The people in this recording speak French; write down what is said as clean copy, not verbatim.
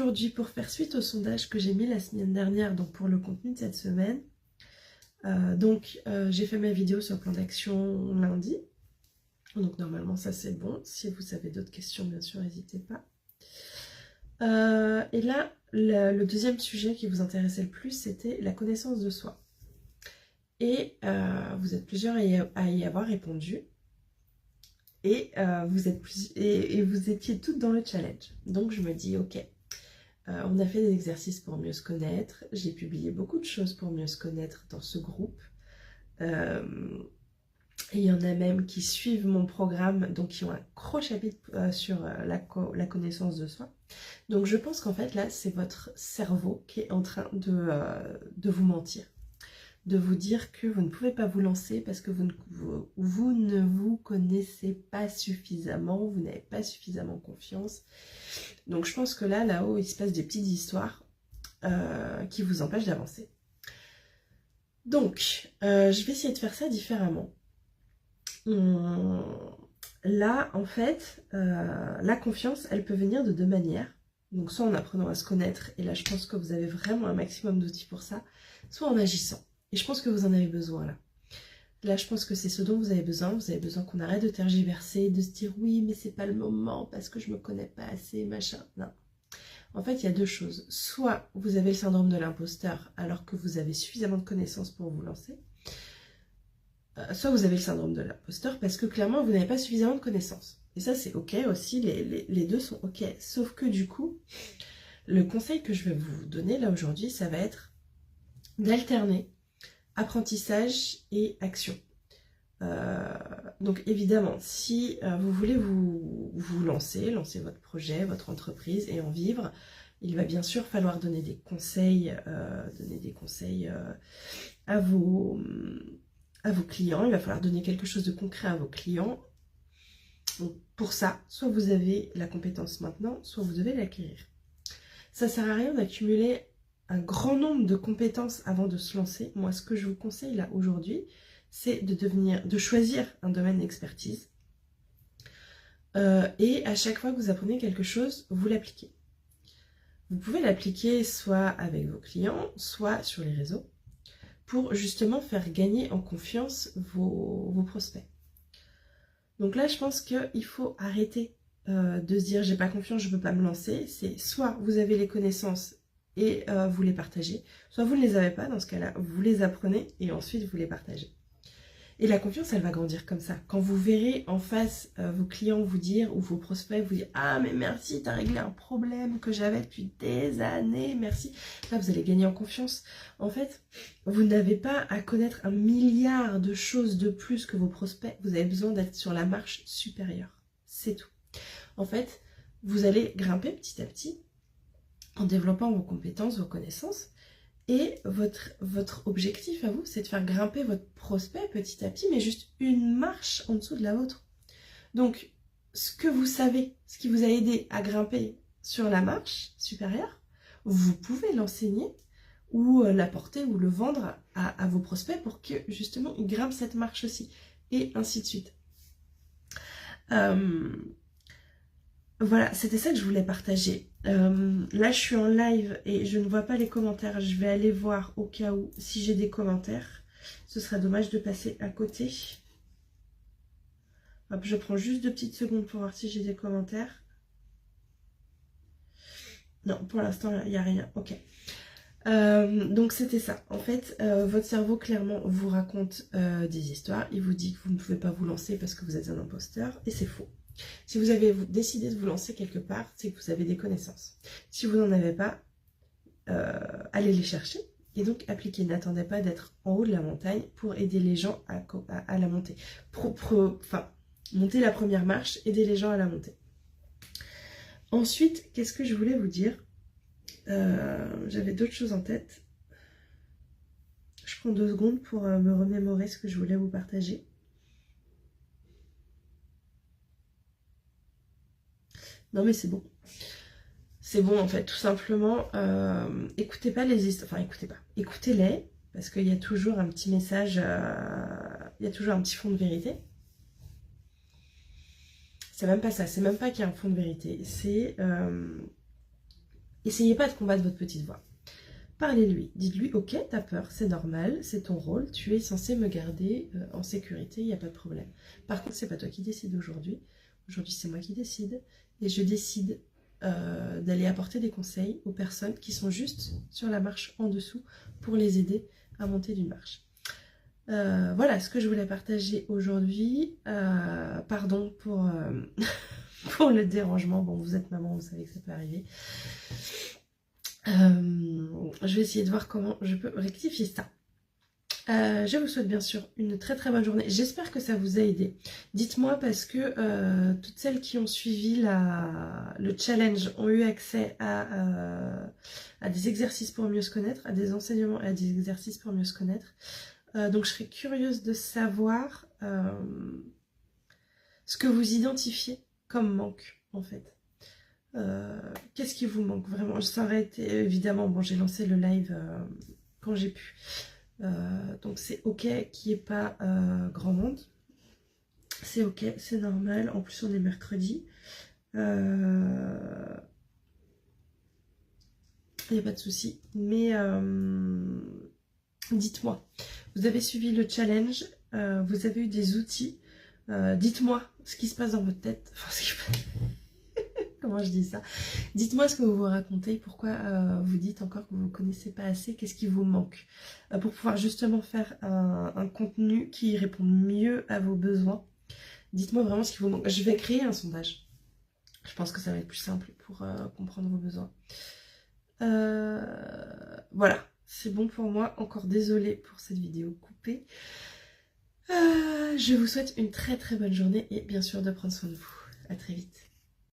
aujourd'hui, pour faire suite au sondage que j'ai mis la semaine dernière, donc pour le contenu de cette semaine, j'ai fait ma vidéo sur le plan d'action lundi. Donc normalement ça c'est bon. Si vous avez d'autres questions, bien sûr, n'hésitez pas. Et là, le deuxième sujet qui vous intéressait le plus, c'était la connaissance de soi. Et vous êtes plusieurs à y avoir répondu. Et vous étiez toutes dans le challenge. Donc je me dis, ok, on a fait des exercices pour mieux se connaître. J'ai publié beaucoup de choses pour mieux se connaître dans ce groupe. Et il y en a même qui suivent mon programme, donc qui ont un gros chapitre sur la connaissance de soi. Donc je pense qu'en fait là, c'est votre cerveau qui est en train de vous mentir. De vous dire que vous ne pouvez pas vous lancer parce que vous ne vous connaissez pas suffisamment, vous n'avez pas suffisamment confiance. Donc je pense que là-haut, il se passe des petites histoires qui vous empêchent d'avancer. Donc, je vais essayer de faire ça différemment. Là, en fait, la confiance, elle peut venir de deux manières. Donc soit en apprenant à se connaître, et là je pense que vous avez vraiment un maximum d'outils pour ça, soit en agissant. Et je pense que vous en avez besoin là. Là, je pense que c'est ce dont vous avez besoin. Vous avez besoin qu'on arrête de tergiverser, de se dire oui, mais c'est pas le moment parce que je me connais pas assez, machin. Non. En fait, il y a deux choses. Soit vous avez le syndrome de l'imposteur alors que vous avez suffisamment de connaissances pour vous lancer. Soit vous avez le syndrome de l'imposteur parce que clairement, vous n'avez pas suffisamment de connaissances. Et ça, c'est ok aussi. Les deux sont ok. Sauf que du coup, le conseil que je vais vous donner là aujourd'hui, ça va être d'alterner apprentissage et action. Donc évidemment, si vous voulez vous lancer votre projet, votre entreprise et en vivre, il va bien sûr falloir donner des conseils, à vos clients. Il va falloir donner quelque chose de concret à vos clients. Donc pour ça, soit vous avez la compétence maintenant, soit vous devez l'acquérir. Ça sert à rien d'accumuler un grand nombre de compétences avant de se lancer. Moi, ce que je vous conseille là aujourd'hui, c'est de choisir un domaine d'expertise. Et à chaque fois que vous apprenez quelque chose, vous l'appliquez. Vous pouvez l'appliquer soit avec vos clients, soit sur les réseaux, pour justement faire gagner en confiance vos prospects. Donc là, je pense qu'il faut arrêter de se dire « j'ai pas confiance, je peux pas me lancer ». C'est soit vous avez les connaissances et vous les partagez, soit vous ne les avez pas, dans ce cas-là, vous les apprenez et ensuite vous les partagez. Et la confiance, elle va grandir comme ça. Quand vous verrez en face vos clients vous dire, ou vos prospects vous dire « ah mais merci, tu as réglé un problème que j'avais depuis des années, merci ». Là, vous allez gagner en confiance. En fait, vous n'avez pas à connaître un milliard de choses de plus que vos prospects. Vous avez besoin d'être sur la marche supérieure. C'est tout. En fait, vous allez grimper petit à petit en développant vos compétences, vos connaissances. Et votre objectif à vous, c'est de faire grimper votre prospect petit à petit, mais juste une marche en dessous de la vôtre. Donc, ce que vous savez, ce qui vous a aidé à grimper sur la marche supérieure, vous pouvez l'enseigner ou l'apporter ou le vendre à vos prospects pour que justement ils grimpent cette marche aussi. Et ainsi de suite. Voilà, c'était ça que je voulais partager. Là, je suis en live et je ne vois pas les commentaires. Je vais aller voir au cas où, si j'ai des commentaires. Ce serait dommage de passer à côté. Hop, je prends juste 2 petites secondes pour voir si j'ai des commentaires. Non, pour l'instant, il n'y a rien. Ok. Donc, c'était ça. En fait, votre cerveau, clairement, vous raconte des histoires. Il vous dit que vous ne pouvez pas vous lancer parce que vous êtes un imposteur. Et c'est faux. Si vous avez décidé de vous lancer quelque part, c'est que vous avez des connaissances. Si vous n'en avez pas, allez les chercher et donc appliquez. N'attendez pas d'être en haut de la montagne pour aider les gens à la monter. Monter la première marche, aider les gens à la monter. Ensuite, qu'est-ce que je voulais vous dire? J'avais d'autres choses en tête. Je prends 2 secondes pour me remémorer ce que je voulais vous partager. Non mais c'est bon. C'est bon en fait, tout simplement. Écoutez pas les histoires. Enfin, écoutez-les, parce qu'il y a toujours un petit message, il y a toujours un petit fond de vérité. C'est même pas ça, c'est même pas qu'il y a un fond de vérité. C'est essayez pas de combattre votre petite voix. Parlez-lui, dites-lui, ok, t'as peur, c'est normal, c'est ton rôle, tu es censé me garder en sécurité, il n'y a pas de problème. Par contre, c'est pas toi qui décides aujourd'hui, aujourd'hui c'est moi qui décide, et je décide d'aller apporter des conseils aux personnes qui sont juste sur la marche en dessous pour les aider à monter d'une marche. Voilà ce que je voulais partager aujourd'hui. Pardon pour, pour le dérangement, bon vous êtes maman, vous savez que ça peut arriver. Je vais essayer de voir comment je peux rectifier ça. Je vous souhaite bien sûr une très très bonne journée. J'espère que ça vous a aidé. Dites-moi parce que toutes celles qui ont suivi le challenge ont eu accès à des exercices pour mieux se connaître, à des enseignements et à des exercices pour mieux se connaître. Donc je serais curieuse de savoir ce que vous identifiez comme manque en fait. Qu'est-ce qui vous manque vraiment? Ça aurait été évidemment, bon j'ai lancé le live quand j'ai pu, donc c'est ok qu'il n'y ait pas grand monde, c'est ok, c'est normal, en plus on est mercredi, il n'y a pas de souci, mais dites-moi, vous avez suivi le challenge, vous avez eu des outils, dites-moi ce qui se passe dans votre tête, enfin ce qui comment je dis ça? Dites-moi ce que vous vous racontez, pourquoi vous dites encore que vous ne connaissez pas assez, qu'est-ce qui vous manque pour pouvoir justement faire un contenu qui répond mieux à vos besoins. Dites-moi vraiment ce qui vous manque. Je vais créer un sondage. Je pense que ça va être plus simple pour comprendre vos besoins. Voilà, c'est bon pour moi. Encore désolée pour cette vidéo coupée. Je vous souhaite une très très bonne journée et bien sûr de prendre soin de vous. À très vite.